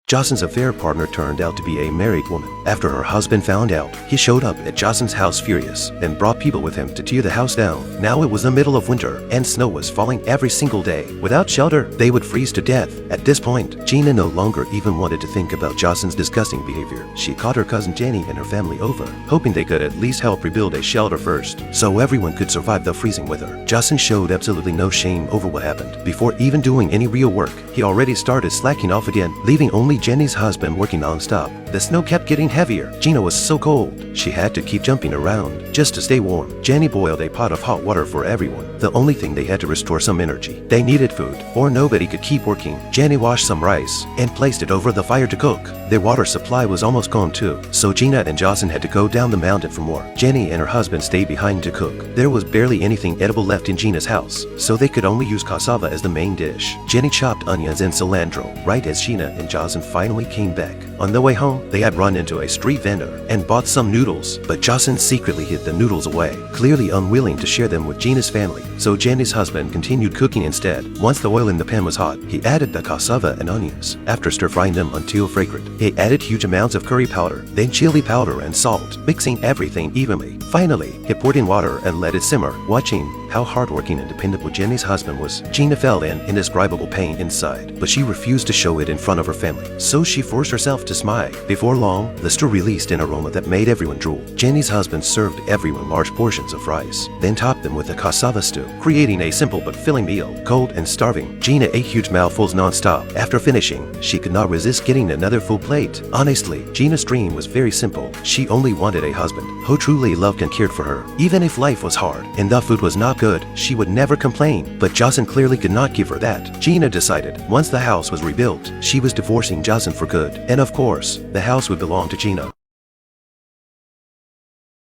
Jocelyn's affair partner turned out to be a married woman. After her husband found out, he showed up at Jocelyn's house furious and brought people with him to tear the house down. Now it was the middle of winter and snow was falling every single day. Without shelter, they would freeze to death. At this point, Gina no longer even wanted to think about Jocelyn's disgusting behavior. She called her cousin Jenny and her family over, hoping they could at least help rebuild a shelter first, so everyone could survive the freezing with her. Jocelyn showed absolutely no shame over what happened. Before even doing any real work, he already started slacking off again, leaving only Jenny's husband working non-stop. The snow kept getting heavier. Gina was so cold, she had to keep jumping around just to stay warm. Jenny boiled a pot of hot water for everyone. The only thing they had to restore some energy. They needed food, or nobody could keep working. Jenny washed some rice and placed it over the fire to cook. Their water supply was almost gone too, so Gina and Jocelyn had to go down the mountain for more. Jenny and her husband stayed behind to cook. There was barely anything edible left in Gina's house, so they could only use cassava as the main dish. Jenny chopped onions and cilantro right as Gina and Jocelyn finally came back. On the way home, they had run into a street vendor and bought some noodles, but Jocelyn secretly hid the noodles away, clearly unwilling to share them with Gina's family. So Jenny's husband continued cooking instead. Once the oil in the pan was hot, he added the cassava and onions. After stir-frying them until fragrant, he added huge amounts of curry powder, then chili powder and salt, mixing everything evenly. Finally, he poured in water and let it simmer. Watching how hardworking and dependable Jenny's husband was, Gina felt an indescribable pain inside, but she refused to show it in front of her family, so she forced herself to smile. Before long, the stew released an aroma that made everyone drool. Jenny's husband served everyone large portions of rice, then topped them with a cassava stew, creating a simple but filling meal. Cold and starving, Gina ate huge mouthfuls non-stop. After finishing, she could not resist getting another full plate. Honestly, Gina's dream was very simple. She only wanted a husband who truly loved and cared for her. Even if life was hard and the food was not good, she would never complain. But Jocelyn clearly could not give her that. Gina decided once the house was rebuilt, she was divorcing Jocelyn for good. And of course, the house would belong to Gina.